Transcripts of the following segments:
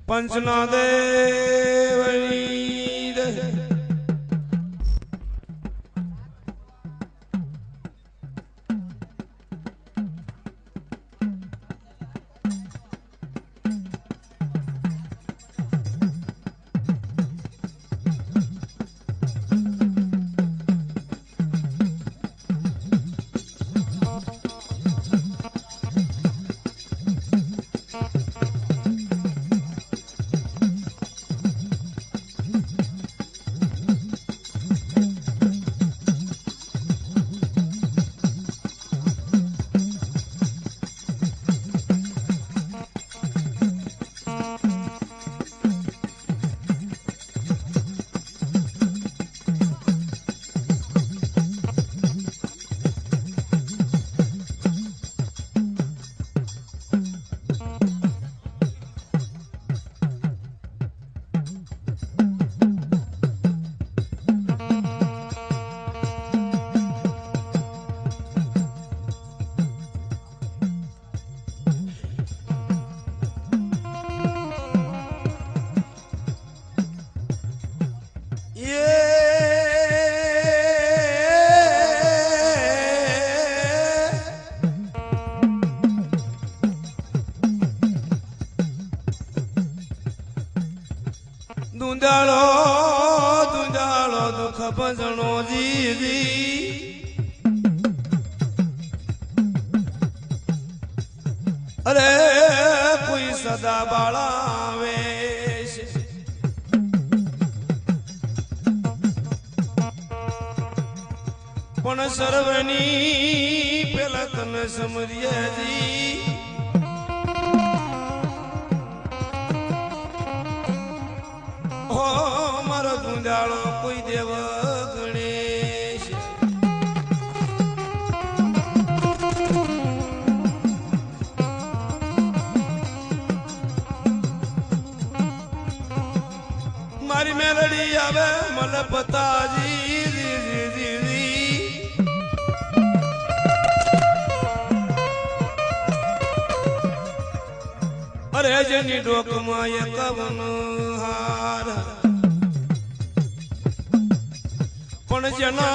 पंचना देवनी दूंदालो दुख भजनो जी अरे कोई सदा बाला वेश पण सर्वनी पेला तन समरिया जी दूंदालो कोई देव गणेश मारी मेलडी आवे मल पताजी अरे जनी डोक माय कवन हार जना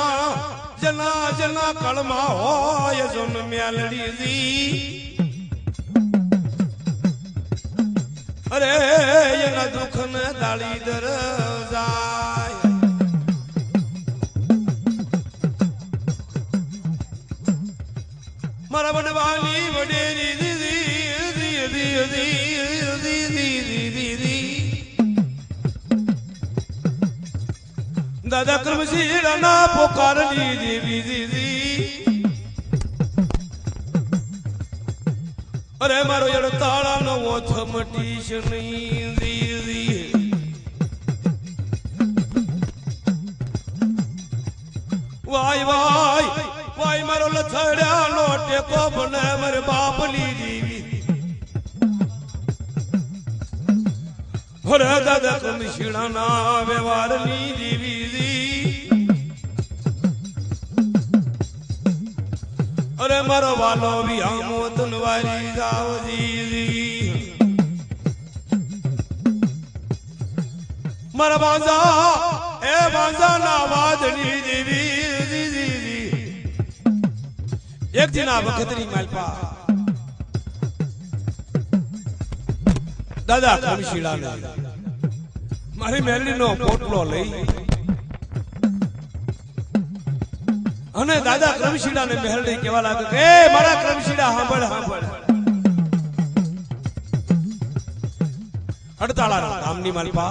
जना जना कलमा होय जोन म्यालड़ी दी अरे ये न दुख न दाली दर जाय मरा बनवाली वडेरी दी दी दी दी दी दी दी दी दी दादा क्रमशीला ना पुकार ली देवी दीदी अरे मारो जड़ ताला न वो थमटीश नहीं दीदी वाई वाई वाई मारो लथड़िया लोटे को बने मेरे बाप ली देवी अरे दादा क्रमशीला ना व्यवहार ली देवी अरे मारो वालो भी आमो तनवारी जाओ जी मर बांजा ए बांजा ना वादनी देवी एक दिन आप खतरी मालपा दादा क्रमशीला ने मारी मेलडी नो पोटलो लई અને દાદા क्रमशीला ने मेलडी केवा लागे ए मारा क्रमशीला हांभळ हांभळ हड़ताला गामनी मालपा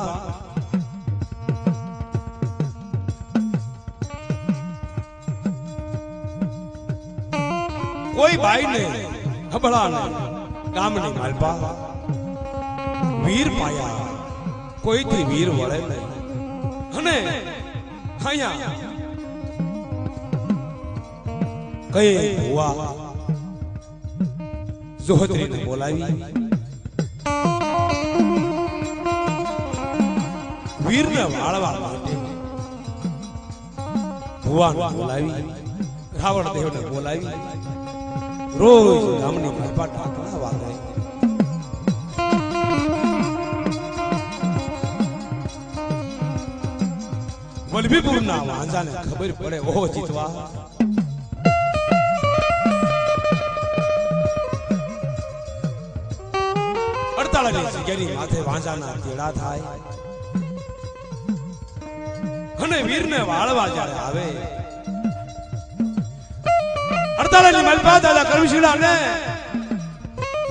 कोई भाई ने हबड़ा ने गामनी मालपा वीर पाया कोई थी वीर वळे नहीं અને હાયા कहे हुआ जोहत्री ने बोलावी वीर ने वाळवा માટે ભુવા ને બોલાવી રાવણ દેવ ને બોલાવી રોજ ગામની માલપા ટાકણા વાગે વલભીપુરના વાંજાને ખબર પડે ઓ જીતવા જગ્યાની માથે વાંજાના તેડા થાય અને વીરને વાળવા જ્યારે આવે 48 મલપા દાદા કરમશીડા ને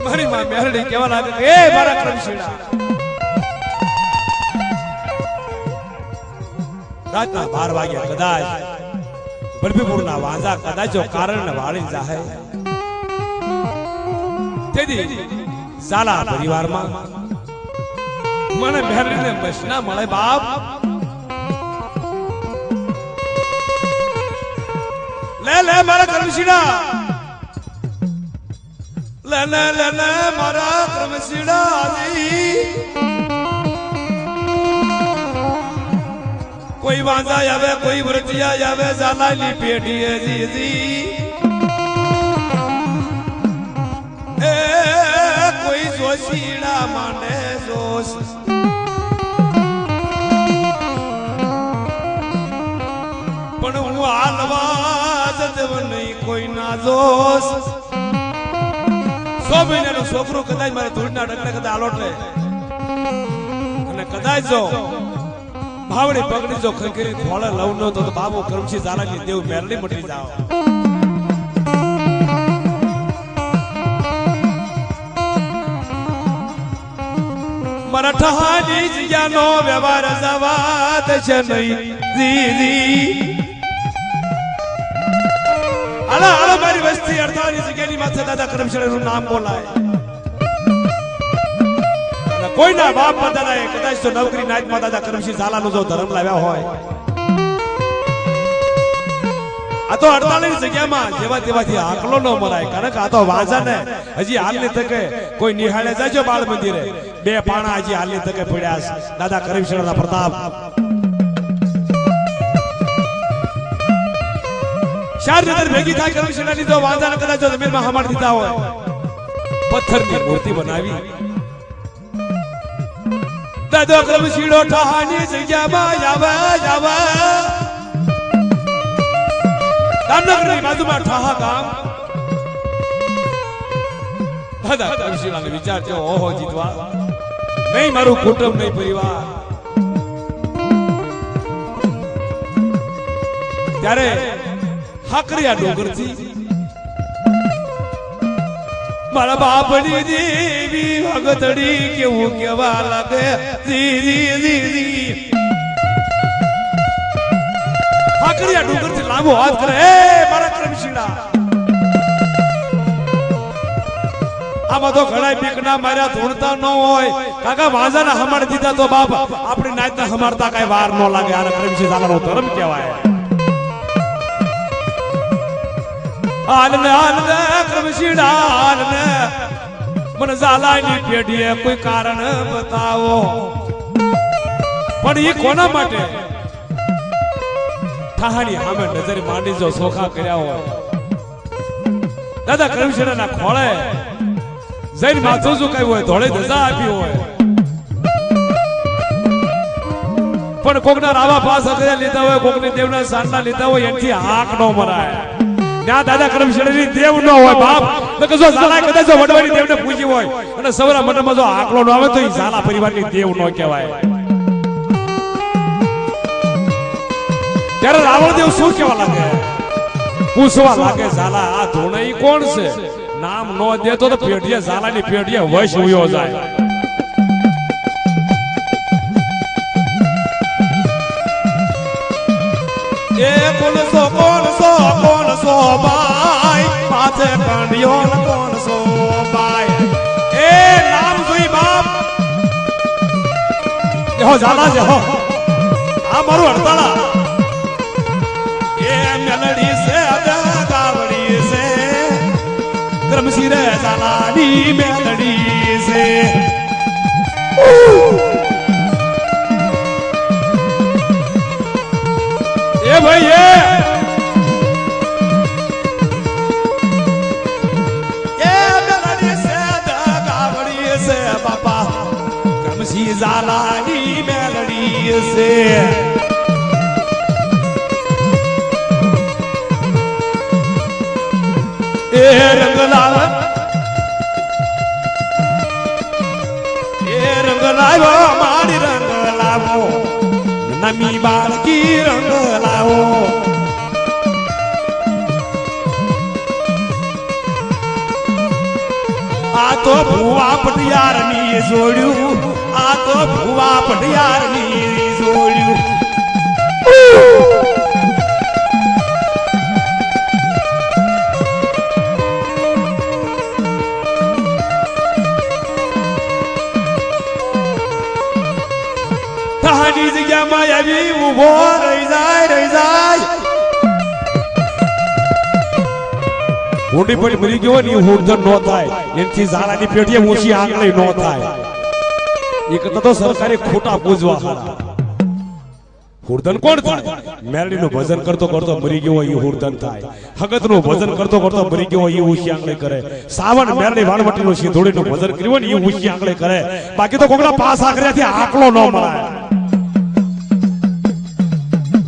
મારી માં મેરડી કેવા લાગે એ મારા કરમશીડા રાતના 12 વાગ્યા કદાચ વલભીપુરના વાંજા કદાચ જો કારણ વાળી જાહે તેથી ઝાલા પરિવારમાં મને મેરડીને બસના મળે બાપ લે લે મારા કરમશીડા લે લે લે લે મારા કરમશીડા જી કોઈ વાંજા આવે કોઈ વ્રતિયા આવે ઝાલાની પેઢીએ જી એ કોઈ જોશીડા માને જોશ પણ હું હાલવા જવ નહીં કોઈ ના જોશ 100 મહિનાનો છોકરો કદાચ મારે ધૂળના ડગલે કદાચ આલોટે અને કદાચ જો ભાવડી પગડી જો ખંખેરી થોડે લવ નો તો બાબુ કરમશી ઝાલાની દેવ મેરડી મટી જાવ મરાઠાની જગ્યાનો વ્યવહાર જવાત છે નહીં દીદી આલા આલા મારી વસ્તી 48 જગ્યાની માથે દાદા કરમશીડાનું નામ બોલાય અને કોઈના બાપ દાદાએ કદાચ તો નવકરી નાયકમાં દાદા કરમશી ઝાલાનો જો ધર્મ લાવ્યા હોય આ તો 48 જગ્યામાં જેવા તેવાથી આકલો ન મરાય કારણ કે આ તો વાંજાને હજી હાલની તકે કોઈ નિહાળે જાજો બાળ મંદિરે 2 પાણા હજી હાલની તકે પડ્યા છે દાદા કરમશીડાના પ્રતાપ ચાર નજર ભેગી થાય કરમશીડાની તો વાંજાને કદાચ જો જમીનમાં હમાડ દીધા હોય પથ્થરની મૂર્તિ બનાવી દાદા કરમશીડો ઠાહાની જગ્યામાં આવે રામનગરની બાજુમાં ઠાહા ગામ દાદા કરમશીડાને વિચાર છે ઓહો જીતવા નહીં મારું કુટુંબ નહીં પરિવાર ત્યારે હાકરિયા ડોંગરથી મારા બાપની દેવી ભગતડી કેવું કેવા લાગે હાકરિયા ડુંગરથી લાંબો હાથ કરે એ મારા કરમશીડા આમાં તો ઘણા પીકના માર્યા ધૂણતા ન હોય કાકા વાંજાના હમાડ દીધા તો બાપ આપણી નાયતના હમાડતા કઈ વાર ન લાગે આને કરમશી ઝાલાનો ધર્મ કહેવાય હાલને કરમશીડા હાલને મને ઝાલાની પેઢીએ કોઈ કારણ બતાવો પણ એ કોના માટે ઠાહાની સામે નજર માંડી જો સોખા કર્યા હોય દાદા કરમશીડાના ખોળે જઈને માથું ઝુકાવ્યું હોય ધોળે ધજા આપી હોય પણ કોકના રાવા પાસ અગરે લીધા હોય કોકની દેવના સારના લીધા હોય એનથી હાક ન મરાય ના દાદા કરમશીડાની દેવ ન હોય બાપ તો જો ઝાલા કદાચ જો વડવાની દેવને પૂજી હોય અને સવરા મઠમાં જો આકલો ન આવે તો એ ઝાલા પરિવારની દેવ ન કહેવાય ત્યારે રાવણ દેવ શું કેવા લાગે પૂછવા લાગે ઝાલા આ ધોણે કોણ છે નામ નો દેતો તો પેઢીએ ઝાલાની પેઢીએ વશ હોયો જાય એ કોણસો બાઈ માથે કંડિયો કોણસો બાઈ એ નામ જોઈ બાપ હો ઝાલા છે હો આ મારું હડતાળા મેલડી से गावड़ी से करमशी रे ઝાલાની મેલડી से ए भाई ये मेलडी से गावड़ी से बापा करमशी ઝાલાની મેલડી से લાવો મારી રંગ લાવો નમી બાળકી રંગ લાવો આ તો ભુવા પટિયાર ની જોડ્યું આ તો ભુવા પટિયાર ની જોડ્યું તાની જગ્યામાં આવી ઉભો રહી જાય ઊંડી પડી મરી ગયો ને હુરધન નો થાય એનથી ઝાલાની પેટીએ ઓછી આંગળી નો થાય એક તો સરકારે ખોટા પૂજવા હારા હુરધન કોણ થાય મેરડીનું ભજન કરતો કરતો મરી ગયો એ હુરધન થાય હગતનું ભજન કરતો કરતો મરી ગયો એ ઓછી આંગળી કરે સાવણ મેરડી વાળવટીનું સિંધોડીનું ભજન કર્યું ને એ ઓછી આંગળી કરે બાકી તો કોકના પાસ આખરેથી આકલો ન મળાય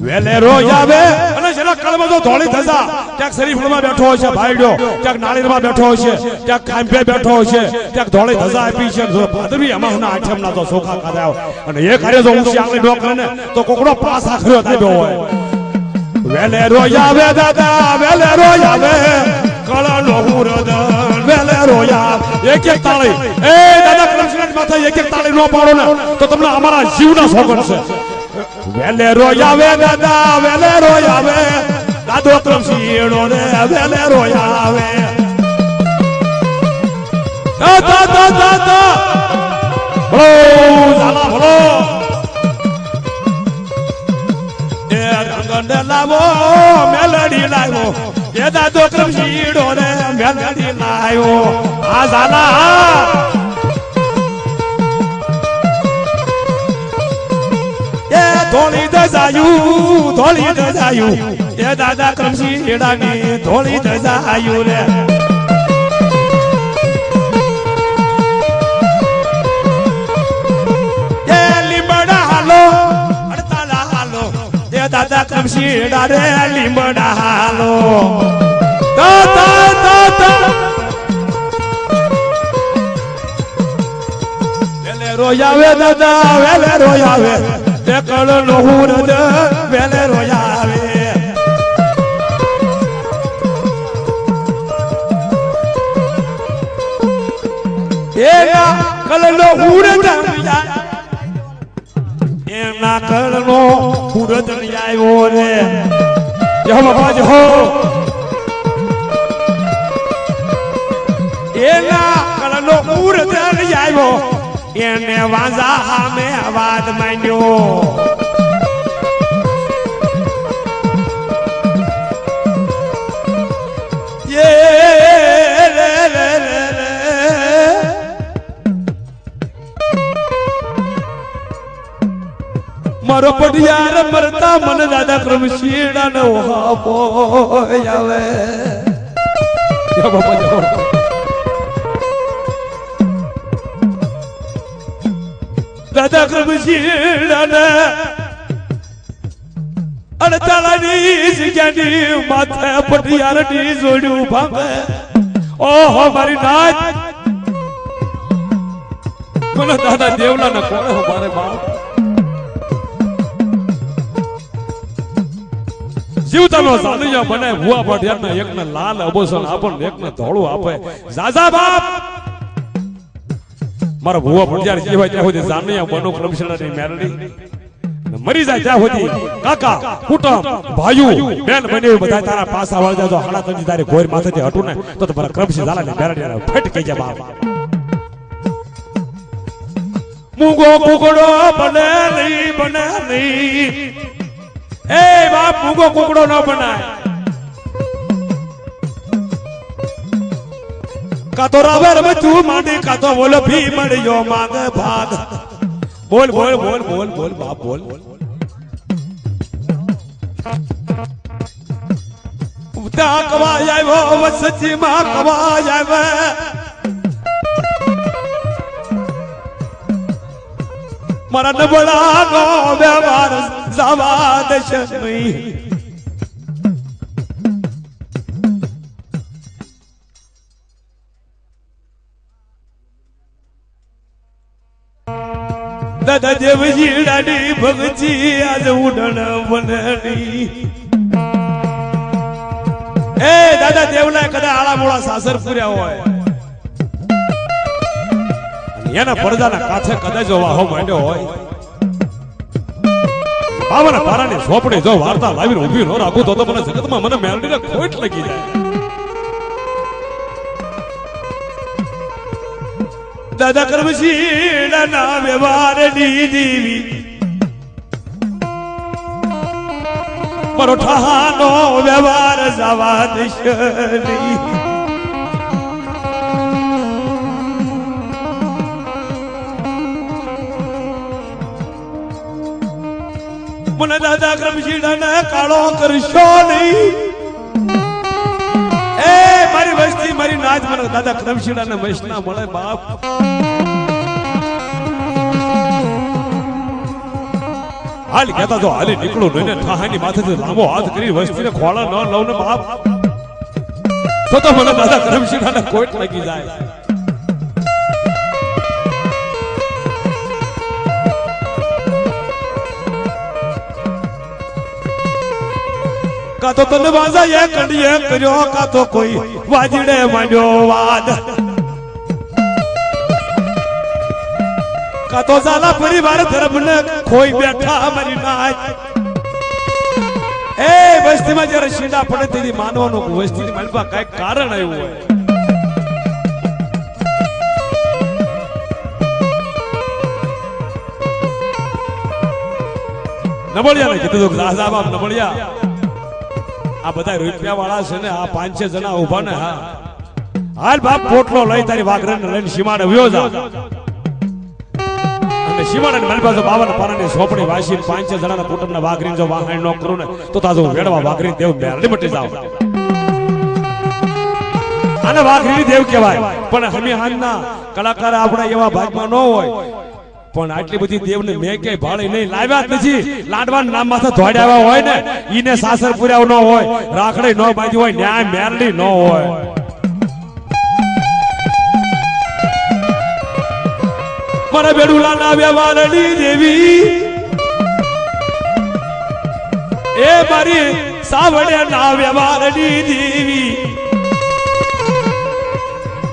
વેલે રોજ આવે અને જેના કળમાં તો ધોળી ધજા ક્યાંક શરીફમાં બેઠો હોય છે ભાઈડો ક્યાંક નાળીરમાં બેઠો હોય છે ક્યાંક ખાંભે બેઠો હોય છે ક્યાંક ધોળી ધજા આપી છે ભાદરવી અમાહના આઠમના તો સોખા ખાધા અને એ કાર્ય જો ઊંચી આંગળી ન કરે ને તો કોકડો પાસ આખર્યો થાય હોય વેલે રોજ આવે દાદા વેલે રોજ આવે કળનો હુરદન વેલે રોજ એક એક તાળી એ દાદા કૃષ્ણ માથે એક એક તાળી ન પાડો ને તો તમને અમારા જીવના સોગન છે વેલે રોય આવે દાદા વેલે રોય આવે દાદો ક્રમશીણો રે વેલે રોય આવે ભલો ઝાલા ભલો એ રંગને લાવો મેલડી લાવો એ દાદો ક્રમશીણો રે મેલડી લાવ્યો આ ઝાલા ધોળી દજાયું એ દાદા ક્રમશી હેડાની ધોળી દજાયું રે એ લીમડા હાલો અડતાલા હાલો એ દાદા ક્રમશી હેડા રે લીમડા હાલો વેલે રોયાવે દાદા વેલે રોયાવે કળનો હુરદ વેલે રોયાવે એના કળનો હુરદ એના કળનો હુરદ આવ્યો રે જય બાબા જય એના કળનો હુરદ આવ્યો એને વાંઝા સામે અવાજ માંડ્યો મારો પડિયાર મરતા મને દાદા ક્રમશીણા નો હાપો આવે દાદા ક્રમશીણા અડતાલાની જગ્યાની માથે પટિયારની જોડ્યું ભાંગે ઓહો મારી નાચ મને દાદા દેવલા ના કોણે હો મારે બાપ જીવતાનો સાનિયા બને ભુવા પટિયારના એકને લાલ અબોસન આપણને એકને ધોળું આપે જાજા બાપ મારા ભુવા પટિયાર જીવા ત્યાં સુધી સાનિયા બનો ક્રમશીણાની મેરડી મરી જાય ત્યાં સુધી કાકા કુટુંબ ભાઈઓ બેન બને બધા તારા પાસા વળ જાજો હાડા તંજી તારી ઘોર માથેથી હટું ને તો તમારા ક્રમશી ઝાલાની મેરડી ફટ કહી જા બાપ મુગો કુકડો બને નહીં એ બાપ મુગો કુકડો ન બનાય કાતો રાવર બચું માંડી કાતો બોલો ભી મળ્યો માંગ ભાગ બોલ બોલ બોલ બોલ બોલ બાપ બોલ ઉતા કવાય આવ્યો વસચી માં કવાય આવ્યો મારા નબળા નો વ્યવહાર જવા દેશ નહીં દાદા દેવજી ડાડી ભગજી આજ ઉડણ બનડી એ દાદા દેવલા કદા આળા મોળા સાસર પૂર્યા હોય એના પડદાના કાંઠે કદાચ વાહો માંડ્યો હોય બાવાના તારાની સોપડી જો વાર્તા લાવીને ઊભી ન રાખું તો મને જગતમાં મને મેલડીને ખોટ લાગી જાય. દાદા કર્મશીલા ના વ્યવહારની દેવી પરોઠાનો વ્યવહાર જવા દેશે નહીં. મને દાદા કર્મશીલા કાળો કરશો નહીં. એ મારી વસ્તી મારી નાચ મને દાદા કર્મશીલા ને મૈસના મળે બાપ. હાલ કહેતા જો હાલી નીકળું ને ઠાહાની માથેથી લાંબો હાથ કરી વસ્તીને ખોળા ન લઉં ને બાપ તો મને દાદા કર્મશીલા ને કોઈટ લાગી જાય. કાતો તને વાજા એ કંડીએ કર્યો કાતો કોઈ વાજડે માંડ્યો વાદ કાતો ઝાલા પરિવાર ધર્મને ખોઈ બેઠા મારી નાચ. એ વસ્તીમાં જ્યારે શીંડા પડે તેથી માનવાનું વસ્તીની માલપા કઈક કારણ આવ્યું હોય. નબળિયા ને કીધું કે રાજા બાપ નબળિયા આ બધા રૂપિયા વાળા છે ને આ 5-6 જણા ઉભા ને હા હાલ બાપ પોટલો લઈ તારી વાઘરણ લઈને સીમાડે વ્યો જા અને સીમાડે મારી પાસે 52 પારાની સોપડી વાસી 5-6 જણાના કુટુંબના વાઘરીને જો વાહણ નો કરું ને તો તાજો વેડવા વાઘરી દેવ મેરડી મટી જાવ. આને વાઘરી દેવ કહેવાય પણ હમી હાનના કલાકાર આપણા એવા ભાગમાં ન હોય. પણ આટલી બધી દેવને મેં ક્યાંય ભાળી નહીં લાવ્યા જ નથી. લાડવાના નામ માથે ધોડ્યા હોય ને ઈને સાસર પુર્યા ન હોય રાખડી ન બાંધી હોય ન્યાય મેરડી ન હોય. મારા બેડુલા ના વ્યવહારની દેવી એ મારી સાવડે ના વ્યવહારની દેવી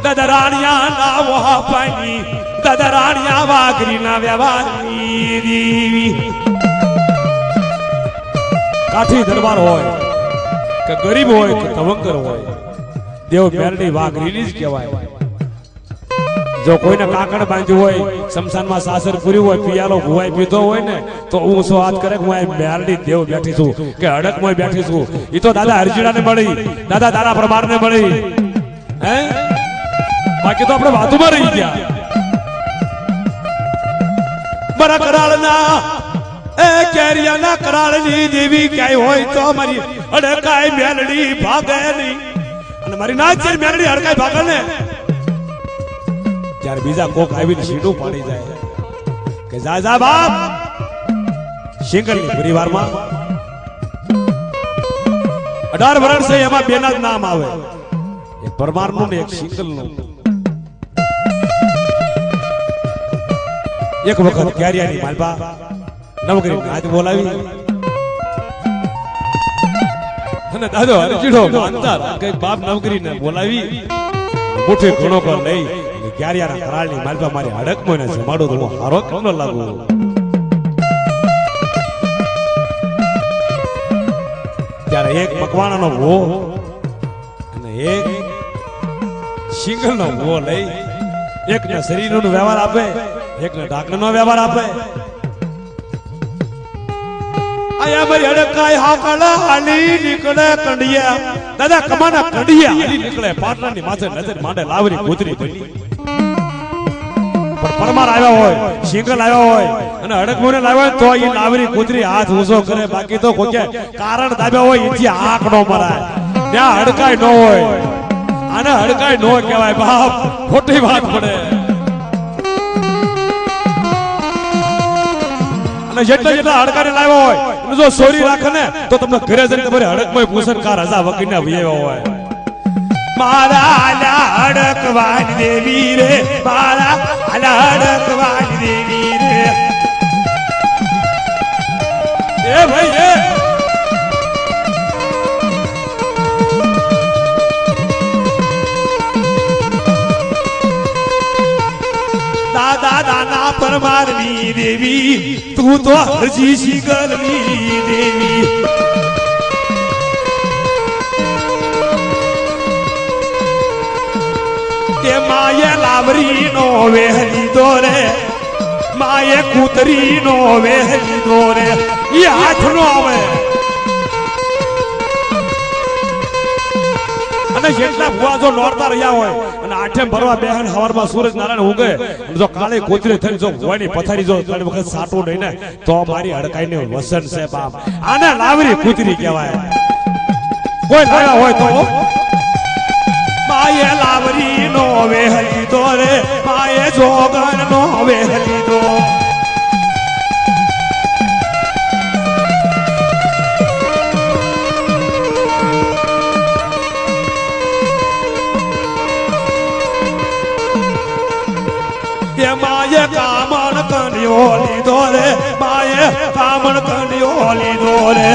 દાદા રાણિયા ના વહાપાની દાદા રાણિયા વાઘરી ના વ્યવહારની દેવી. કાઠી દરબાર હોય કે ગરીબ હોય કે કવંકર હોય દેવ મેરડી વાઘરીની જ કહેવાય. જો કોઈને કાકડ બાંધ્યું હોય શમશાનમાં સાસર પૂર્યું હોય પિયાલો ભુવાઈ પીધો હોય ને તો હું સો હાથ કરે હું મેરડી દેવ બેઠી છું કે હડકમાં બેઠી છું. એ તો દાદા હરજીડા ને મળી દાદા તારા પ્રમાર ને મળી હે બાકી તો આપણે વાતુમાં રહી ગયા. મારા કરાળના એ કેરિયાના કરાળની દેવી ક્યાંય હોય તો મારી હડકાય મેલડી ભાગે નહીં. અને મારી નાચ મેલડી હડકાય ભાગે ને જ્યારે બીજા કોક આવીને સીડું પાડી જાય કે જા જા બાપ શિંગલની પરિવારમાં 18 વર્ષ છે એમાં બેના જ નામ આવે એક પરમારનું ને એક શિંગલનું. એક વખત ક્યારિયાની માલપા નવગરી નાચ બોલાવી અને દાદો હરજીડો માનતા કે બાપ નવગરી ને બોલાવી મુઠ્ઠી ઘણો કર લઈ ક્યારિયાના કરાળની માલપા મારી હડકમાં ને જમાડો તો હું હારો કેમ ન લાગુ. ત્યારે એક મકવાણાનો વો અને એક શિંગલનો વો લઈ એકને શરીરનો વ્યવહાર આપે એકને ઢાકણનો વ્યવહાર આપે. આયા મારી હડકાય હાકલા હાલી નીકળે કંડિયા દાદા કમાના કંડિયા હાલી નીકળે પાટલાની માથે નજર માંડે લાવરી કૂતરી બની. પણ પરમાર આવ્યા હોય શિંગલ આવ્યા હોય અને હડકમોને લાવ્યા તો એ લાવરી કૂતરી હાથ ઊંચો કરે બાકી તો કોઈ કારણ દાબ્યા હોય એથી આંખ નો મરાય ત્યાં હડકાય ન હોય. આને હડકાય નો કહેવાય બાપ ખોટી વાત પડે. અને જેટલા જેટલા હડકાને લાવ્યા હોય જો સોરી રાખે ને તો તમને ઘરે જઈને તમારે હડકમાં પૂછન કાર હજા વકીને વૈયા હોય. મારા હડકવાન દેવી રે મારા હડકવાન દેવી રે દાદાના પરમારની દેવી તું તો હરજી શીગલની દેવી તે માએ લાવરી નો વેહલી દોરે માએ કૂતરી નો વેહલી દોરે ઈ હાથ નો આવે અને જેટલા ભુવા જો નોરતા રહ્યા હોય અને આઠેમ ભરવા બેહન હવારમાં સૂરજ નારાયણ ઉગે અને જો કાલે કોતરી થઈને જો ભુવાની પથારી જો ત્રણ વખત સાટો નહીં ને તો મારી હડકાઈને વસન છે બાપ આને લાવરી કૂતરી કહેવાય કોઈ લાવ્યા હોય તો માએ લાવરી નો વેહલી દોરે માએ જોગણ નો વેહલી દો માએ કામણ કન્યો લીધો રે માએ કામણ કન્યો લીધો રે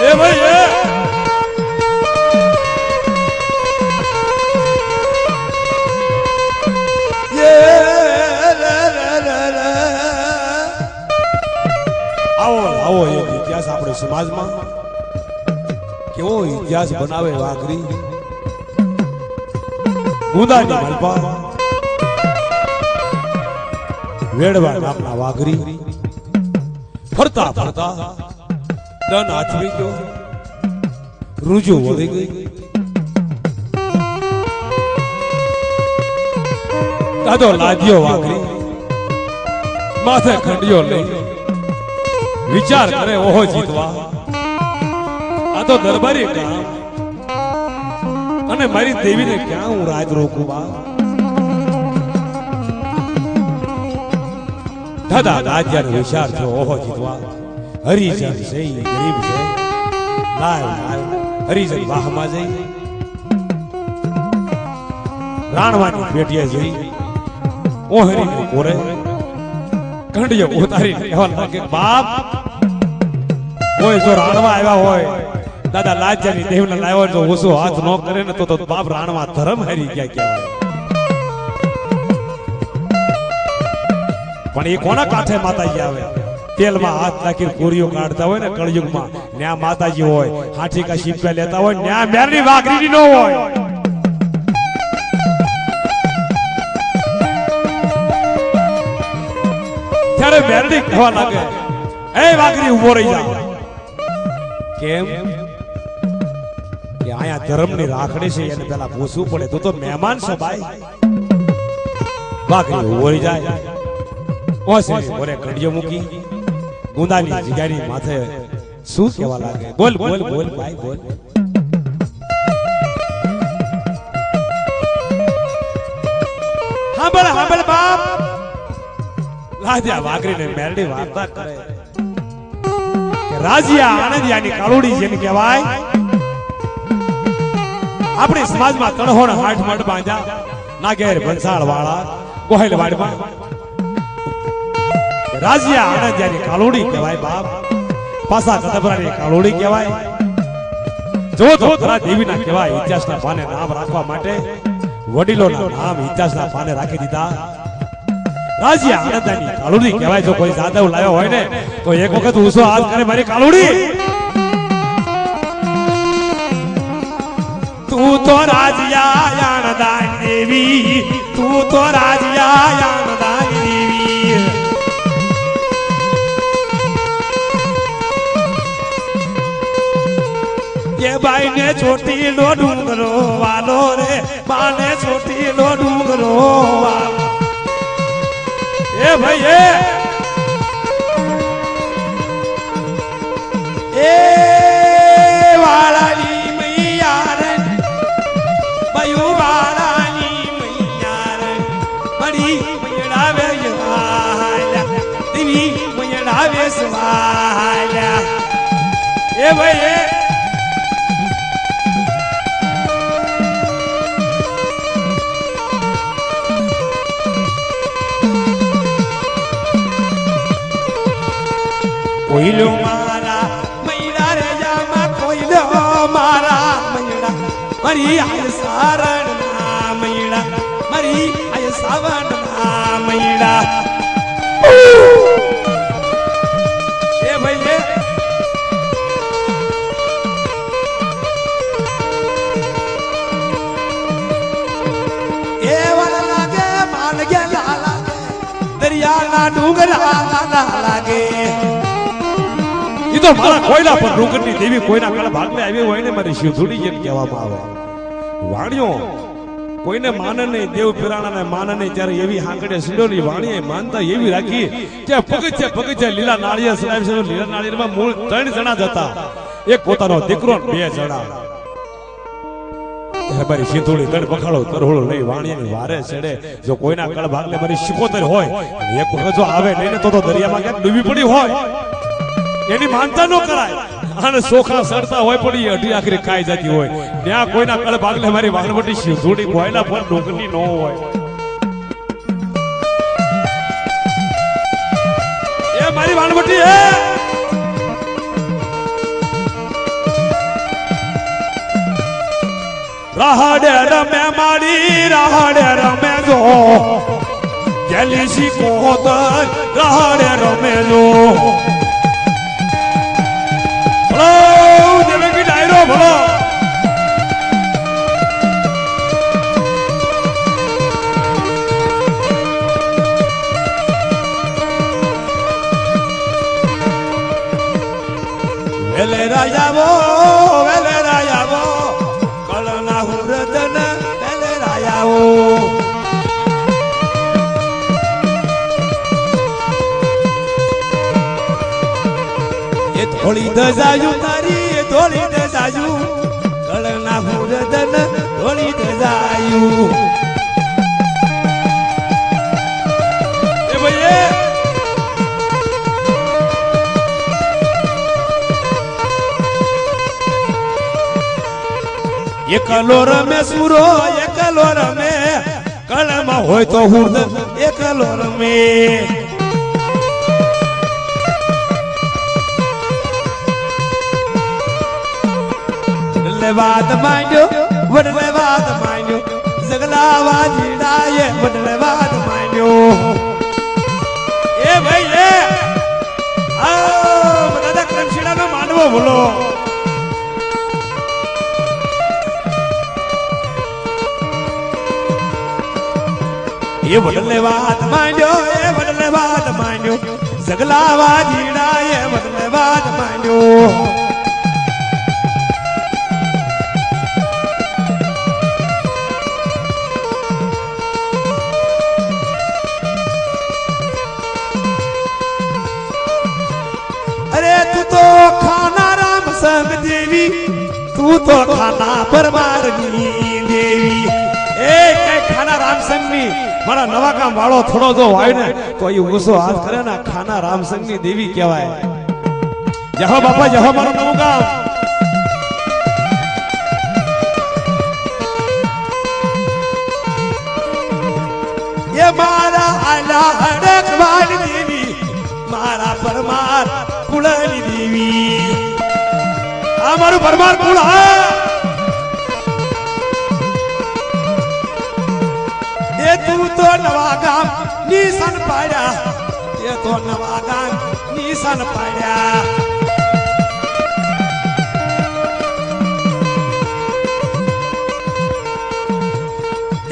એ ભાઈ આવો આવો એક ઇતિહાસ આપણે સમાજમાં કેવો ઇતિહાસ બનાવે વાઘરી ગુંદાની માલપા વેડવા નામના વાઘરી ફરતા ફરતા દન હાથવી ગયો રૂજુ વળી ગઈ દાદો લાદ્યો વાઘરી માથે ખંડિયો લઈ વિચાર કરે ઓહો જીતવા આ તો દરબારી કામ અને મારી દેવીને ક્યાં હું રાજ રોકું બા દાદા રાજ્યનો વિચાર થયો ઓહો જીતવા હરિજન છે ગરીબ છે લાય હરિજન વાહમાં જઈ રાણવાની પેટીએ જઈ ઓહરીને કોરે કંડિયો ઉતારી કહેવા લાગે બાપ કોઈ જો રાણવા આવ્યા હોય દાદા લાજ્યાની દેવને લાવ્યો જો ઓછો હાથ ન કરે ને તો બાપ રાણવા ધર્મ હારી ગયા કહેવાય પણ એ કોના કાંઠે માતાજી આવે તેલમાં હાથ નાખીને કોરીઓ કાઢતા હોય ને કળયુગમાં ન્યા માતાજી હોય હાથી કા શીપા લેતા હોય ન્યા મેરની વાઘરીની ન હોય ત્યારે મેરડી કહેવા લાગે એ વાઘરી ઉભો રહી જા કેમ કે આયા ધર્મની રાખડી છે એને પેલા પૂછવું પડે તું તો મહેમાન છો ભાઈ વાઘરી ઉભો રહી જાય ઓસે ઓરે કડિયો મૂકી ગુંદાની જગ્યાની માથે શું કહેવા લાગે બોલ બોલ બોલ ભાઈ બોલ હાંભળ બાપ લાજ્યા વાઘરીને મેરડી વાર્તા કરે કે રાજ્યા આનંદિયાની કાળુડી જેને કહેવાય આપણી સમાજમાં તણહોણ હાઠ મઠ બાંધ્યા નાગેર બંસાળ વાળા ગોહિલ વાડમાં રાજ્યા આનંદિયાની કાળુડી કહેવાય બાપ પાસા કદબરાની કાળુડી કહેવાય જો તો ખરા દેવીના કહેવાય ઇતિહાસના પાને નામ રાખવા માટે વડીલોના નામ ઇતિહાસના પાને રાખી દીધા રાજ્યા આનંદની કાળુડી કહેવાય જો કોઈ જાદવ લાવ્યો હોય ને તો એક વખત ઊંચો હાથ કરે મારી કાળુડી તું તો રાજ્યા આનંદાની દેવી તું તો રાજ્યા આનંદાની દેવી કે ભાઈ ને ચોટીલો ડુંગરો વાલો રે બાને ચોટીલો ડુંગરો વાલો એ ભાઈ એ વાળાની મૈયા રે બયુ વાળાની મૈયા રે મરી મૈયાવે યહાલા દેવી મૈયાવે સવાલા એ ભાઈ કોઈલો મારા મૈરા રે જામા કોઈલો મારા મૈરા મારી આય સારણ ના મૈરા સાવન ના મૈડા એ ભાઈ એ વાલા લાગે માન ગયા લાગે દરિયાના ડુંગરા લાગે ઈ તો મારા કોયલા પર ડુંગરની દેવી કોઈના કાળ ભાગને આવી હોય ને મારી શિવધુડી જેમ કહેવામાં આવે વાણિયો કોઈને માને નહીં દેવ પીરાણાને માને નહીં ત્યારે એવી હાંકડે સીડોની વાણીએ માનતા એવી રાખી કે પગથિયે લીલા નાળિયેર સડાવી છે લીલા નાળિયેરમાં મૂળ 3 જણા જ હતા એક પોતાનો દીકરો ને 2 જણા મારી શિવધુડી તણ પખાડો તરહોળો લઈ વાણીની વારે ચડે જો કોઈના કાળ ભાગને મારી શિકોતર હોય એક વખત જો આવે નહીં તો દરિયામાં ક્યાંક ડૂબી પડી હોય એની માનતા ન કરાય અને સોખા સડતા હોય પણ અઢી આખરી ખાઈ જતી હોય ત્યાં કોઈના કળ ભાગલે મારી વાણવટી શિવધુડી કોયલા પર ડોકની ન હોય એ મારી વાણવટી હે રાહડે રમે મારી રાહડે રમે જો જેલીસી કોતર રાહડે રમે જો દેવકી ડાયરો ભલો વેલે રાજાવો કળના હુરદન વેલે રાજાવો એ થોડી દજાયું તારી થોડી દજાયું કળના હુરદન થોડી દજાયું એ ભાઈ એકલો રમે સુરો એકલો રમે કળમાં હોય તો હુરદ એકલો રમે વાત માંડ્યો વડલે વાત માંડ્યો જગલા વાજીડાએ વડલે વાત માંડ્યો એ ભાઈ એ આ દાદા કરમશીડાનો માંડવો બોલો એ વડલે વાત માંડ્યો એ વડલે વાત માંડ્યો જગલા વાજીડાએ વડલે વાત માંડ્યો तू तो खाना परमार देवी ए कई खाना रामसंग नी मारा नवा काम वाळो थोड़ो जो होय ने तो ई गुस्सो हाथ करे ना खाना रामसंग नी देवी कहेवाय जहो बापा जहो मारो नवो काम ये मारा आला हड़क वाली देवी मारा परमार कुळनी देवी અમારું પરમાર કુળ એ તું તો નવા ગામ નિશાન પાડ્યા એ તો નવા ગામ નિશાન પાડ્યા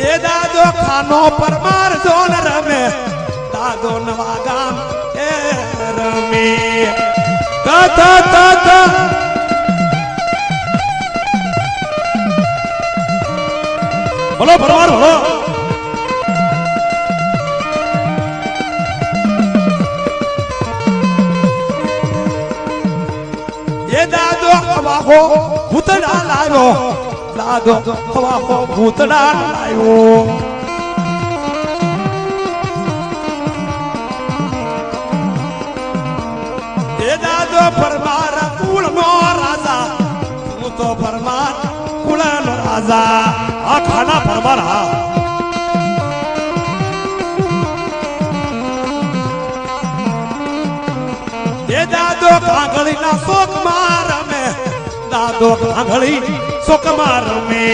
એ દાદો ખાનો પરમાર જોન રમે દાદો નવા ગામ એ રમે તા તા તા તા बोलो परमार बोलो ये दादो हवा हो भूतड़ा लायो दादो हवा हो भूतड़ा लायो ये दादो परमार कुल नो राजा तू तो परमार कुल नो राजा आ खाना परमार हा ये दादो कांगड़ी ना शोक मार में दादो कांगड़ी शोक मार में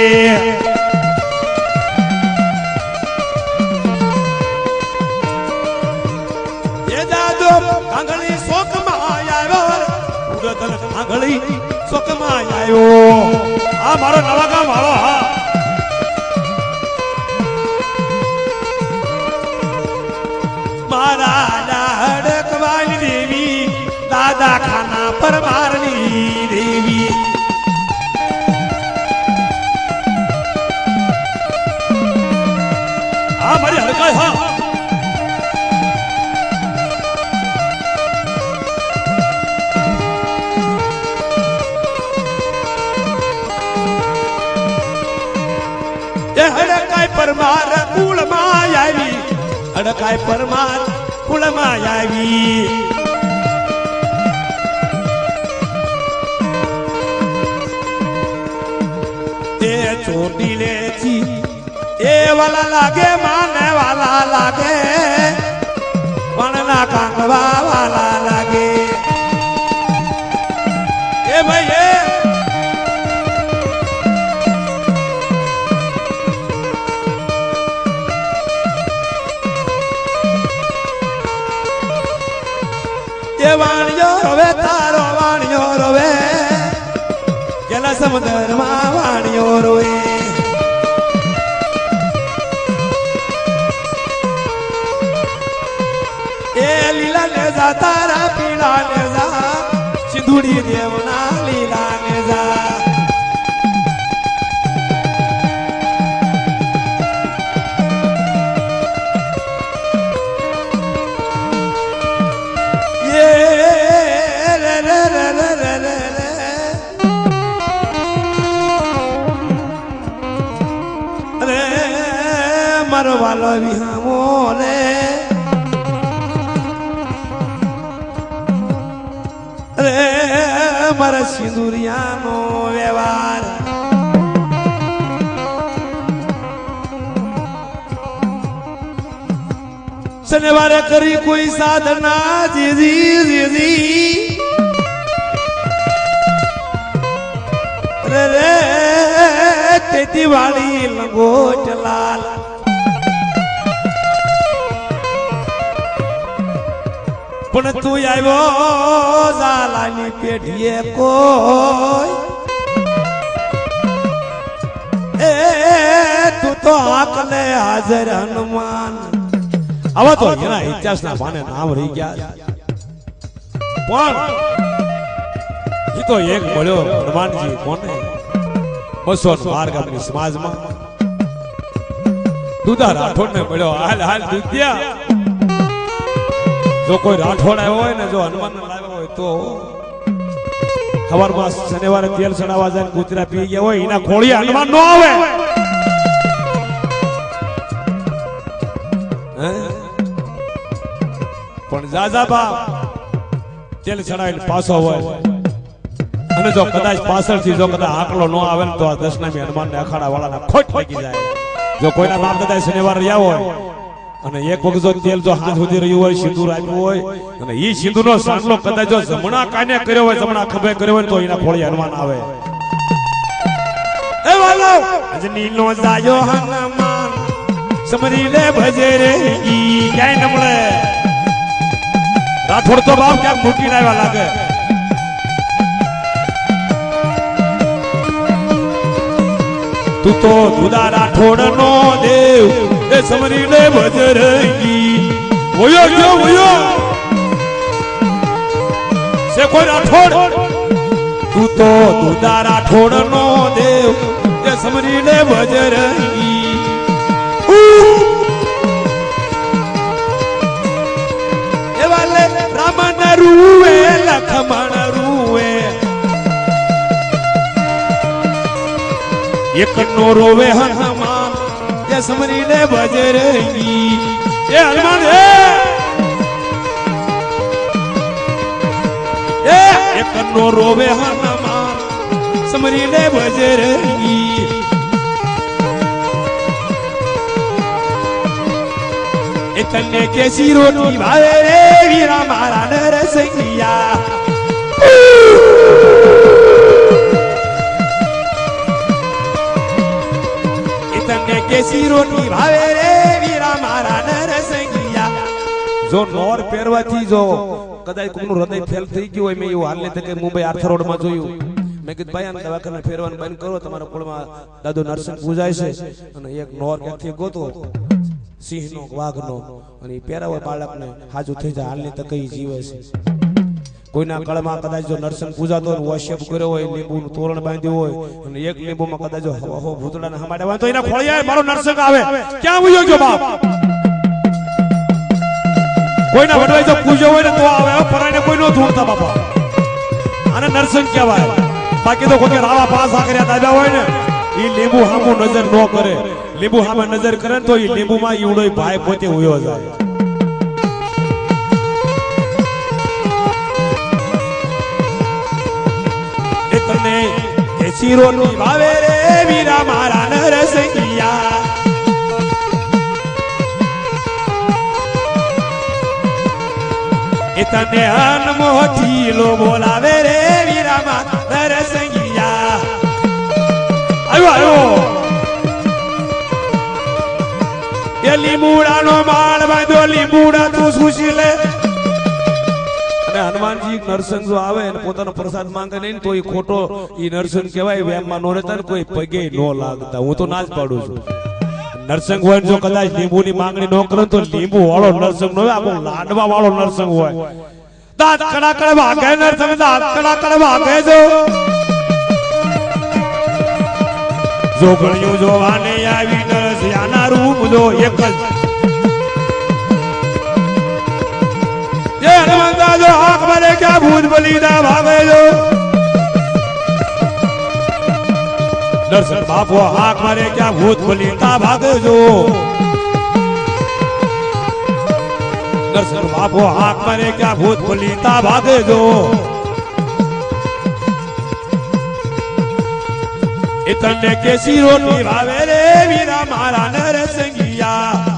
આંગળી ચોકમાં આવ્યો આ મારો નવા ગામ વાળો હા મારા લાડકવાળી દેવી દાદા ખાના પરમારની દેવી આ મારી હડકાય હા હડકાય પરમાર કુળમાં આવી હડકાય પરમાર કુળમાં આવી તે ચોટીલે છી એ વાલા લાગે માને વાલા લાગે વણના કાંગવા વાલા લાગે એ ભાઈ વાણિયો રોવે તારો વાણિયો રોવે ગેલા સમુદ્રમાં વાણિયો રોવે એ લીલા ને જા તારા પીળા ને જા સિંધુડી દેવના લીલા ને જા મારો વાલો વિહામો રે રે મારા સિંદુરિયાનો વ્યવહાર શનિવારે કરી કોઈ સાધના જીજી જીજી રે રે તેતી વાળી લંગોટ લાલ પણ તું આવ્યો ઝાલાની પેઢીએ કોઈ એ તું તો આંકલે હાજર હનુમાન આવા તો એના ઇતિહાસના પાને નામ રહી ગયા પણ એ તો એક મળ્યો હનુમાનજી કોને 212 ગામની સમાજમાં દુધા રાઠોડને મળ્યો હાલ હાલ દુધિયા જો કોઈ રાઠોડ આવ્યો હોય ને જો હનુમાન લાવ્યો હોય તો ખબરમાં શનિવારે તેલ ચડાવવા જાય કૂતરા પી ગયા હોય એના ખોળિયા હનુમાન નો આવે પણ જાજા બાપ તેલ ચડાવીને પાછો હોય અને જો કદાચ પાછળથી જો કદાચ આંકડો ન આવે ને તો આ દશનામી હનુમાનને અખાડા વાળાને ખોટ લાગી જાય જો કોઈના બાપ દાદા શનિવાર રહ્યા હોય અને એક વખત જો તેલ જો હાથ સુધી રહ્યું હોય સિંદૂર આપ્યું હોય અને ઈ સિંદૂરનો સાંડલો કદાચ જો જમણા કાને કર્યો હોય જમણા ખભે કર્યો હોય તો એના ખોળી હનુમાન આવે એ વાલો અજનીનો જાયો હનુમાન સમરી લે ભજે રે ઈ ક્યાંય ન મળે રાઠોડ તો બાપ ક્યાંક મૂકીને આવ્યા લાગે તું તો દુધા રાઠોડ નો દેવ એ સમરી લે ભજરંગી ઓયો ગયો ઓયો સે કોઈ રાઠોડ તું તો દુધા રાઠોડ નો દેવ એ સમરી લે ભજરંગી એ વાલે રામન રૂવે લખમણ રૂવે એક નો રોવે હનુમાન એ સમરી લે ભજરંગી એ હનુમાન એ એક નો રોવે હનુમાન સમરી લે ભજરંગી એ તને કેસી રોટી ભાવે રે વીરા મારા નરસિંહિયા કેસી રોટી ભાવે રે વીરા મારા નરસિંહિયા જો નોર પહેરવાથી જો કદાચ કોઈનું હૃદય ફેલ થઈ ગયું હોય મેં એવું હાલને તકે મુંબઈ આર્થર રોડમાં જોયું મેં કીધું ભાઈ આને દવાખાને ફેરવાનું બંધ કરો તમારા કોળમાં દાદો નરસિંહ પૂજાય છે અને એક નોર ક્યાંથી ગોતો સિંહનો વાઘનો અને એ પહેરાવો બાળકને હાજુ થઈ જાય હાલની તકે જીવે છે કોઈના કળમાં કદાચ જો નરસિંહ પૂજાતો હોય વશ્યપ કર્યો હોય લીંબુનું તોરણ બાંધ્યું હોય અને એક લીંબુમાં કદાચ હો ભૂતડાને હમાડે હોય તો એના ખોળિયા મારો નરસિંહ આવે ક્યાં વયો ગયો બાપ કોઈના વડવાઈ જો પૂજો હોય ને તો આવે પરાણે કોઈનો ધૂળતા બાપા અને નરસિંહ કહેવાય બાકી તો કોઈ રાવા પાસા કર્યા દાદા હોય ને ઈ લીંબુ સામુ નજર ન કરે લીંબુ સામે નજર કરે તો ઈ લીંબુમાં ઈવડો ભાઈ પોતે ઉયો જાય તને કેસી રોટી ભાવે રે વીરા મારા નરસિંહિયા એ તને અનમોથી લો બોલાવે રે વીરા મારા નરસિંહિયા આવ્યો એ લીંબુડાનો માળ બાંધ્યો લીંબુડા તું સુશી લે હનુમાનજી નરસિંહ જો આવે ને પોતાનો પ્રસાદ માંગે નહીં તો એ ખોટો ઈ નરસિંહ કહેવાય વેમમાં નો રહેતા ને કોઈ પગે નો લાગતા હું તો ના જ પાડું છું નરસિંહ હોય જો કદાચ લીંબુની માંગણી ન કરે તો લીંબુ વાળો નરસિંહ નો હોય આખો લાડવા વાળો નરસિંહ હોય દાંત કડાકડ વાગે નરસિંહ દાંત કડાકડ વાગે જો ગણ્યું જોવાને આવી નરસિંહના રૂપ જો એક જ હનુમંતા જો આંખ મારે ક્યાં ભૂત બલીદા ભાગે જો દર્શન બાપો આંખ મારે ક્યાં ભૂત બલીદા ભાગે જો દર્શન બાપો આંખ મારે ક્યાં ભૂત બલીદા ભાગે જો એ તને કેસી રોટી ભાવે રે વીરા મારા નરસિંહિયા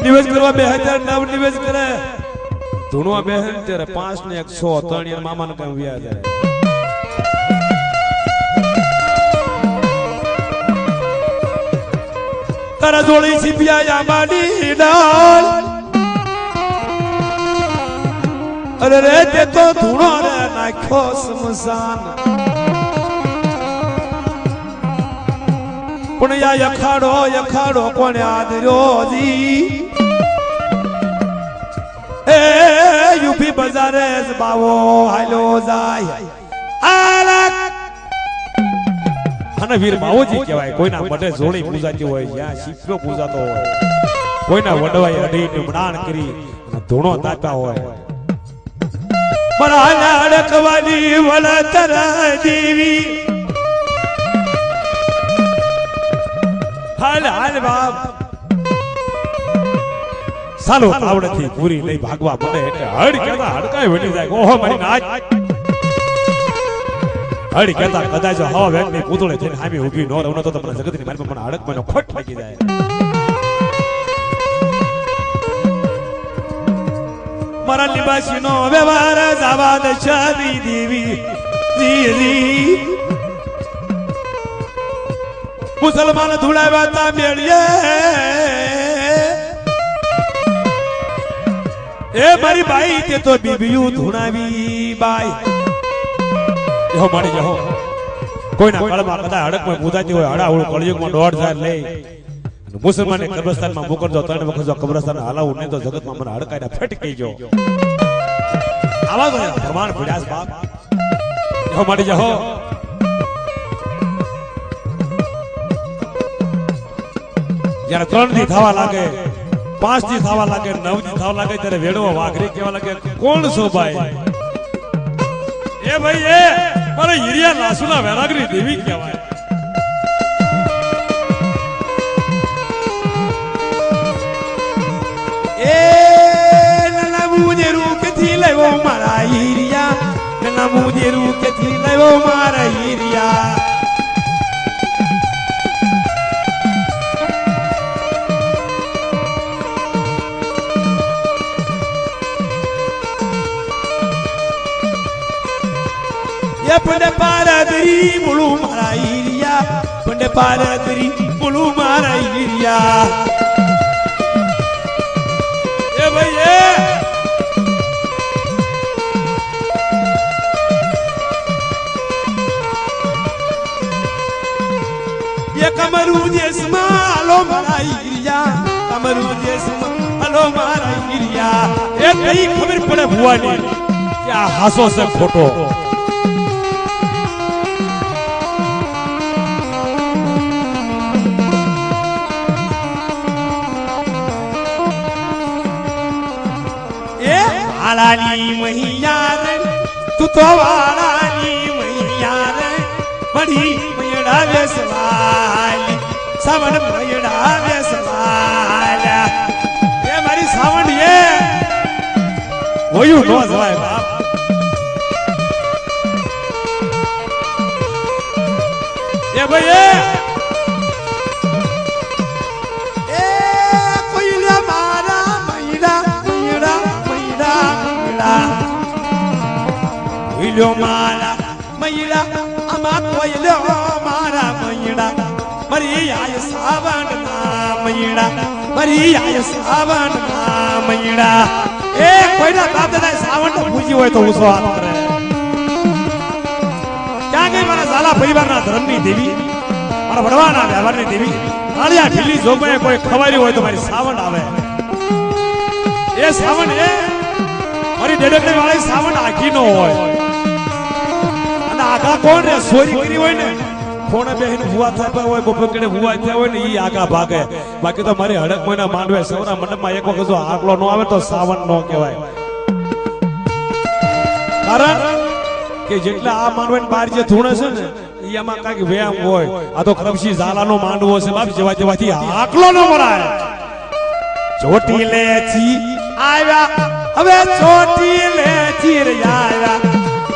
નિવેશ કરવા 2009 નિવેશ કરે ધૂણવા બેહન ત્યારે 5 ને 100 તણિયા મામાને કામ વ્યા જાય તારા જોડી સિપિયા આંબાની ડાળ અરે રે તે તો ધૂણો રે નાખ્યો સ્મશાન પણ યા યખાડો કોને આદર્યો જી એ યુપી બજારે બાવો હાલો જાય આલક અને વીર બાવોજી કહેવાય કોઈના મઢે જોડી પૂજાતી હોય જ્યાં શીપ્યો પૂજાતો હોય કોઈના વડવાઈ અડીને મડાણ કરી અને ધૂણો તાતા હોય પણ અડકવાની વળતર દેવી હાલ હાલ બાપ સાલો તાવડેથી પૂરી લઈ ભાગવા પડે એટલે હડ કેતા હડકાય વળી જાય ઓહો મારી નાચ હડ કેતા કદાચ હવા વેગની પૂતળે થઈને હામી ઊભી નો રહું તો તમને જગતની મારી પણ હડકમાં ખોટ લાગી જાય મારા લિબાસીનો વ્યવહાર જાવા દે ચાદી દેવી દીદી મુસલમાન ધુડાવ્યા તા મેળીએ એ મારી બાઈ તે તો બીબીયું ધુણાવી બાઈ જો મારી જો કોઈના કળમાં કદા હડકમાં પૂજાતી હોય હડાવડું કળયુગમાં 1.5 લઈ મુસલમાને કબ્રસ્તાનમાં મોકલજો 3 વખત જો કબ્રસ્તાન હલાવું ને તો જગતમાં મને હડકાઈને ફટકી જો આવા તો પ્રમાણ ભડ્યાસ બાપ જો મારી જો જ્યારે 3 દી થવા લાગે 5 દી થવા લાગે 9 દી થવા લાગે ત્યારે વેડવો વાઘરી કેવા લાગે કોણ છો ભાઈ એ ભાઈ એ મારે હિરિયા લાસુના વેરાગરી દેવી કહેવાય એ નના મુજેરુ કેથી લેવો મારા હિરિયા નના મુજેરુ કેથી લેવો મારા હિરિયા પડ પારદરી મુળું મારા ઈરિયા पंडे पार करी पुलू मारा गिरिया ए भैया ये कमरू देश में हलो मारा गिरिया कमरू देश में हलो मारा गिरिया ये कई खबर पड़े हुआ नहीं क्या हासो से फोटो वालानी मैया रे तू तो वालानी मैया रे बड़ी मैड़ा वेसवाली सावन मैड़ा वेसवाला ये मारी सावन ये वही नो सवाय बाप ये भैया William Mara, Mayra, Amat William Mara, Mayra, Maria is Savana, Mayra, Maria is Savana, Mayra. Eh, quite a lot that I sound to put you at also. Yagi Manazala, Pivana, Rami Devi, or Vadavana, Avani Devi, Alia Billy Zoba, cover you with my sound away. Yes, Savan, eh? Or he did it Savan Akino. आगा कौन है sorry गिरी हुई ने phone बहन हुआ था पर वो पकड़े हुआ थे वो नहीं आगा भागे बाकी तो हमारे हड़क महीना मांडवे सवरा मंडप में एक वक्त जो आकलो नो आवे तो सावन नो कहेवाय कारण કે જેટલા આ માનવેન બાર જે ધૂણે છે ને ઈ આમાં કાંઈક વ્યાયામ હોય આ તો કરમશી ઝાલાનો માંડવો છે બાપ જેવા જેવાથી આકલો ન મરાય ચોટી લેથી આવ્યા હવે ચોટી લેથી રે આવ્યા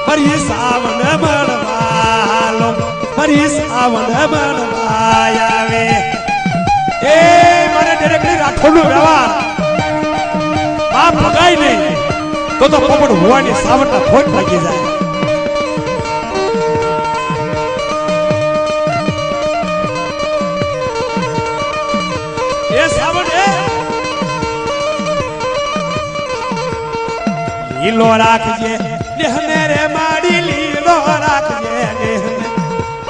मरी सावन बनवालो मरी सावन बनवाया वे ए मारे डायरेक्टली राठौड़नो व्यवहार बाप भगाई नहीं तो पोपट हुआ नहीं सावन ना फोट लगी जाए ये सावन है लीलो राखजे मेरे माड़ी लीलो राखजे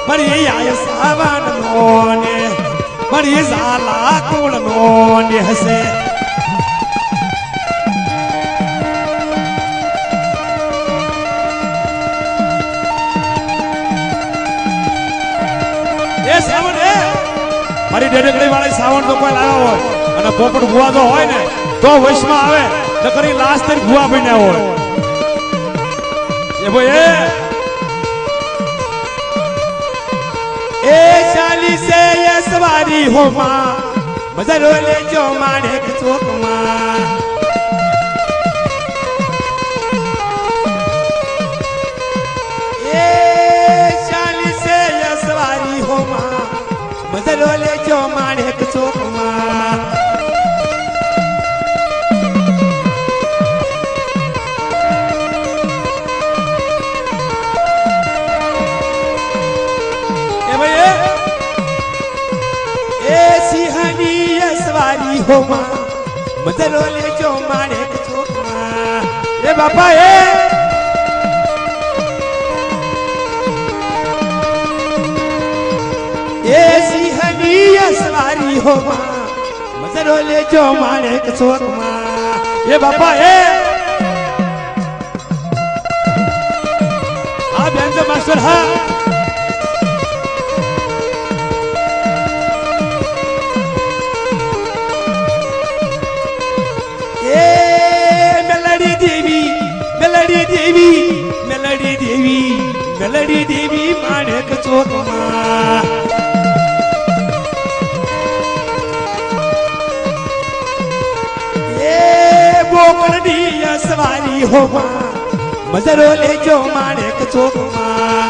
मरी आय सावन मोने मरी जाला कुल मोने हसे ये सावन है मरी डेडकड़ी वाले सावन तो कोई लाया हो અને પોપટ ભુવા તો હોય ને તો વશમાં આવે નકરી લાસ્ટ તક ભુવા બન્યા હોય ये वो ए शाली से ये सवारी हो माँ मजरो ले जो माने के चौक माँ ए शाली से ये सवारी हो माँ मजरो ले जो माने के चौक माँ हो मां मदरो ले जो माने के चौक मां ए बापा ए सिंहनी सवारी हो मां मदरो ले जो माने के चौक मां ए बापा हां बेंजो मास्टर हां मेलडी देवी माणक चौक मां ए बोकड़ी सवारी हो मां मजरो ले जो माणक चौक मां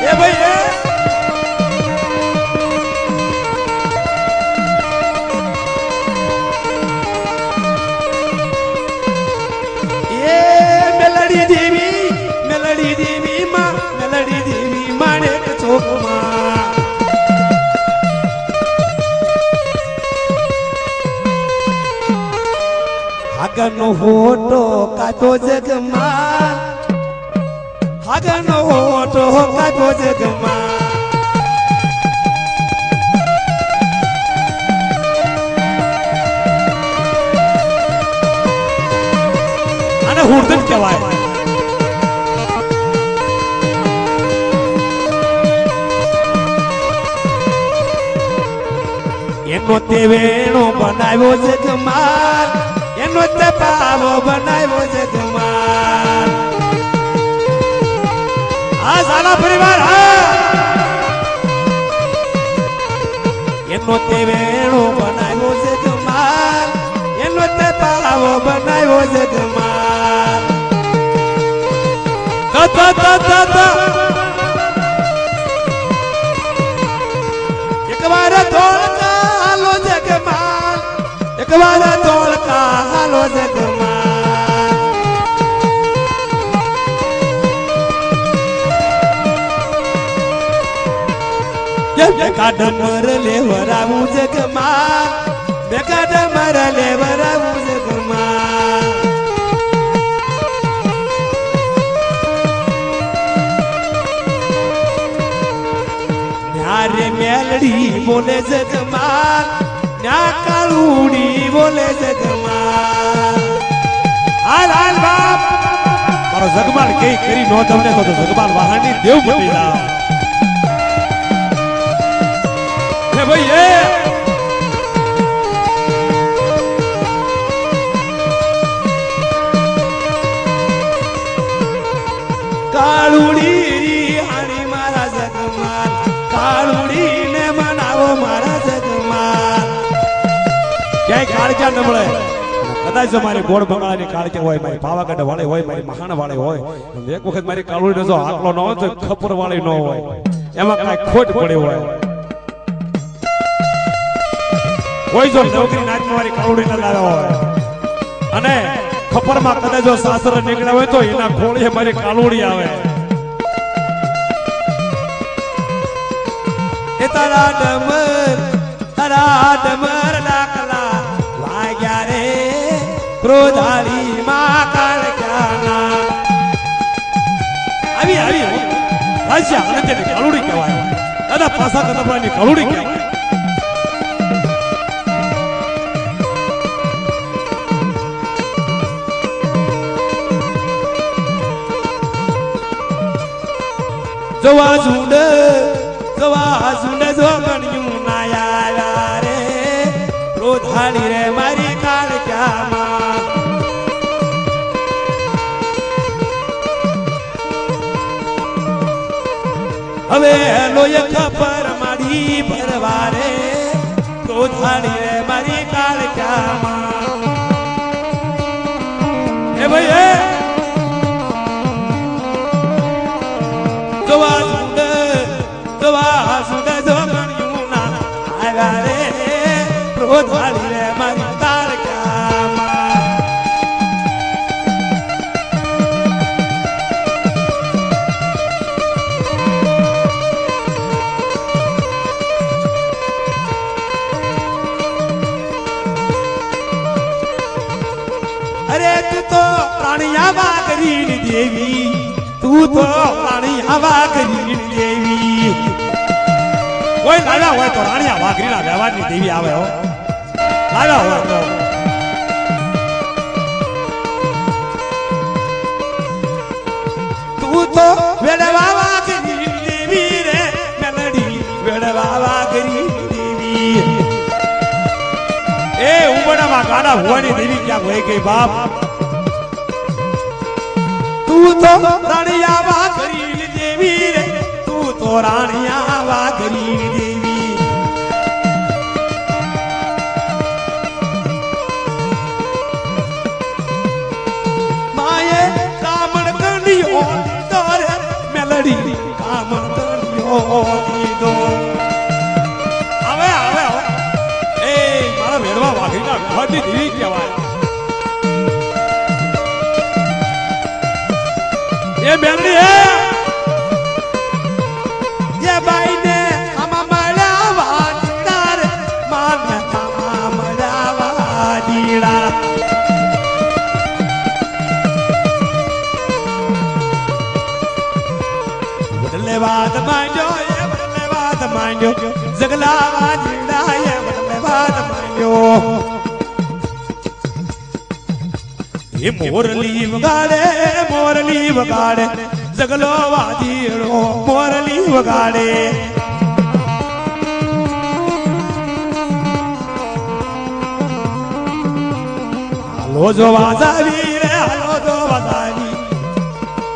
ए भैया આગળનો હોટો કાચો જગમાં આગળનો હોટો કાચો જગમાં આને હુરદન કહેવાય એનો તે વેણો બનાવ્યો જગમાલ એનો તે પાવો બનાવ્યો જગમાલ આ સાલા પરિવાર એનો તે વેણો બનાવ્યો જગમાલ એનો તે પાવો બનાવ્યો જગમાલ એક વાર ધોળકા હાલો જગમાલ એક વાર ધોળકા હાલો જગમાલ બેકા ડમર લેવરાવું જગમાલ બેકા ડમર લેવરાવું જગમાલ ન્યારે મેલડી બોલે જગમાલ ન્યા કાળુડી બોલે જગમાલ હાલ હાલ બાપ મારો જગમાલ કઈ કરી નો તમને તો જગમાલ વાહની દેવ મટી જાવ હે ભાઈ એ કાળુડી આણી મારા જગમાલ કાળુડી ને મનાવો મારા જગમાલ ક્યાંય કાળજા ન મળે કદાચ જો મારી ગોળ બંગાળાની કાળજા હોય મારી પાવાગઢ વાળી હોય મારી મહાણ વાળી હોય એક વખત મારી કાળુડી જો આટલો ન હોય તો ખપર વાળી ન હોય એમાં કઈ ખોટ પડી હોય કોઈ જો નોકરી નાચમાં મારી કાળુડી ન લાવ્યો હોય અને ખપરમાં કદાચ જો સાસર નીકળ્યા હોય તો એના ખોળીએ મારી કાળુડી આવે એ તારા ડમર ડાકલા વાગ્યા રે ક્રોધારી માં કાળક્યાના આવી આવી રાજ્ય અનંતની કાળુડી કહેવાય દાદા પાસા કદમરાની કાળુડી કહેવાય જવા ઝુંડ જો ગણ્યું ના આવ્યા રે ક્રોધાળી રે મારી કાળક્યામાં હવે લોય ખબર મારી ભરવા રે ક્રોધાળી રે મારી કાળક્યામાં એ ભાઈ જવા ઝુંડ જો ગણ્યું ના આવ્યા રે ક્રોધાળી રે મારી કાળક્યામાં અરે તું તો પ્રાણિયા વાઘરી દેવી તું તો પ્રાણિયા વાઘરી દેવી કોઈ લાવ્યા હોય તો રાણિયા વાઘરીના વ્યવહારની દેવી આવે હો લાવ્યા હોય તો તું તો વેડવા વાઘરી દેવી રે મેલડી વેડવા વાઘરી દેવી એ ઉંબડામાં ગાડા હોવાની દેવી ક્યાં હોય ગઈ બાપ તું તો રાણિયા વાઘરી દેવી રે તું તો રાણિયા વાઘરી દેવી માએ કામણ કર્યો તોરે મેલડી કામણ કર્યો દીધો હવે હવે એ મારા વેડવા વાઘરીના ઘરની દેવી કહેવાય એ મેલડી એ બાઈ ને આમાં મળ્યા વાડીડા રે માને આમાં મળ્યા વાડીડા માંડ્યો એ બદલે વાત માંડ્યો જગલા વાજીડા એ બદલે વાત માંડ્યો એ મોરલી વગાડે જગલો વાજીડો મોરલી વગાડે હાલો જો વાજાવી રે હાલો જો વાજાવી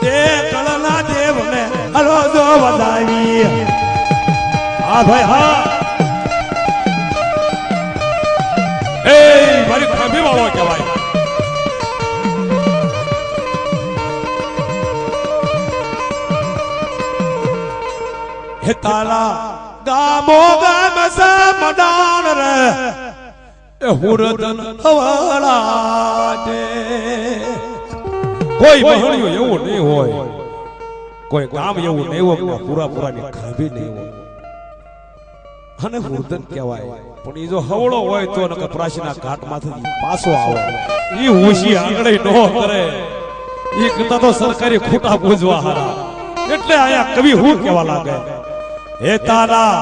તે કળના દેવને હાલો જો વાજાવી હા ભાઈ હા એ મારી ખંભી વાળો કહેવાય હે તાલા ગામો ગામ સમડાણ રે એ હુરતન હવાળાટે કોઈ બહણ્યું એવું નહીં હોય કોઈ ગામ એવું નહીં હોય પૂરાની ખંભી નહીં હોય અને હુરતન કહેવાય પણ એ જો હવળો હોય તો નકર પ્રાચીના ઘાટમાંથી પાછો આવે ઈ હુશી આંગળે નો કરે ઈ કરતા તો સરકારી ખોટા પૂજવા હારા એટલે આયા કવિ હું કહેવા લાગે હે તારા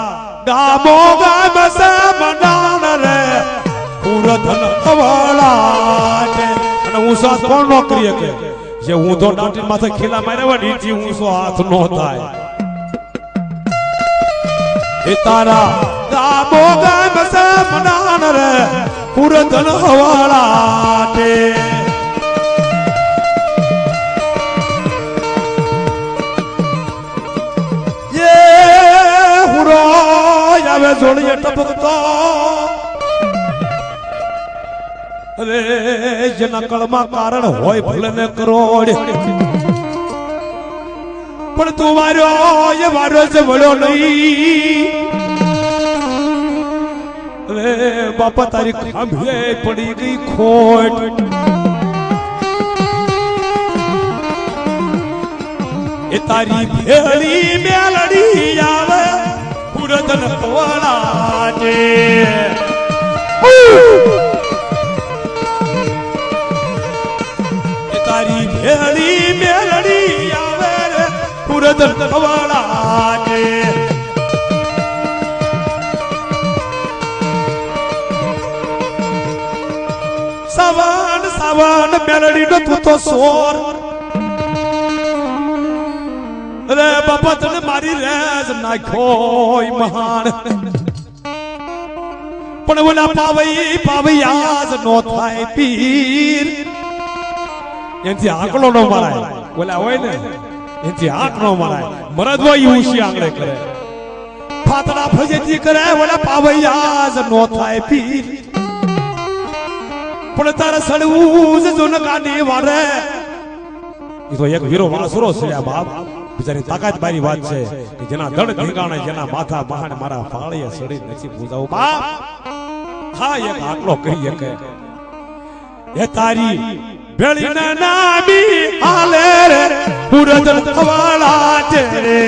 ગામો ગામ સમડાણ રે પૂરધન હવાળાટે અને હું સાથ કોણ નો કરી કે જે હું તો દાંટી માથે ખીલા માર્યા હોય નીચે ઊંચો હાથ નો થાય હે તારા ગામો ગામ સમડાણ રે પૂરધન હવાળાટે આવે જોડીએ ટપકતો અરે જેના કળમાં કારણ હોય ભલે ને કરોડ પણ તું માર્યો એ માર્યો છે વળ્યો નહીં અરે બાપા તારી ખંભે પડી ગઈ ખોટ એ તારી ભેળી મેલડી આવે પૂરધન હવાળાટે તારી ભેળી મેલડી આવે રે પૂરધન હવાળાટે સાવન મેલડી નો તું તો સોર રે બાપા તને મારી રેજ નાખ્યો મહાન પણ ઓલા પાવઈ આજ નો થાય પીર એનથી આંકડો નો મરાય ઓલા હોય ને એનથી આંક નો મરાય મરદ હોય ઉશી આંગળે કરે ફાતડા ફજેતી કરે ઓલા પાવઈ આજ નો થાય પીર પણ તારા સડવું જો ન કાઢી વારે ઈ તો એક વીરો વાસરો છે આ બાપ બિચારી તાકાત બારી વાત છે કે જેના દળ ધીંગાણે જેના માથા મહાન મારા ફાળીએ સડી નથી પૂજાવ બાપ હા એક આટલો કહી કે એ તારી ભેળી ના નામી હાલે રે પૂરધન હવાળાટે રે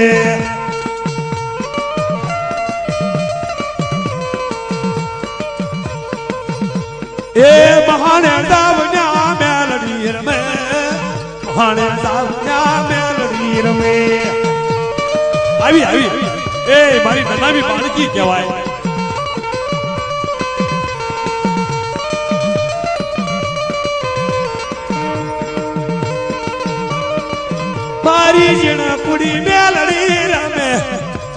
એ મહાને દાવના મેલડી રમે મહાને દાવના મેલડી રમે આવી એ મારી નનામી બાળકી કહેવાય મારી જીણા કુડી મેલડી રમે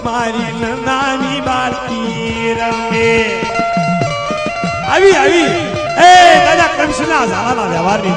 મારી નનામી બાળકી રમે આવી એ દાદા કૃષ્ણ ઝાલાના વ્યવહારની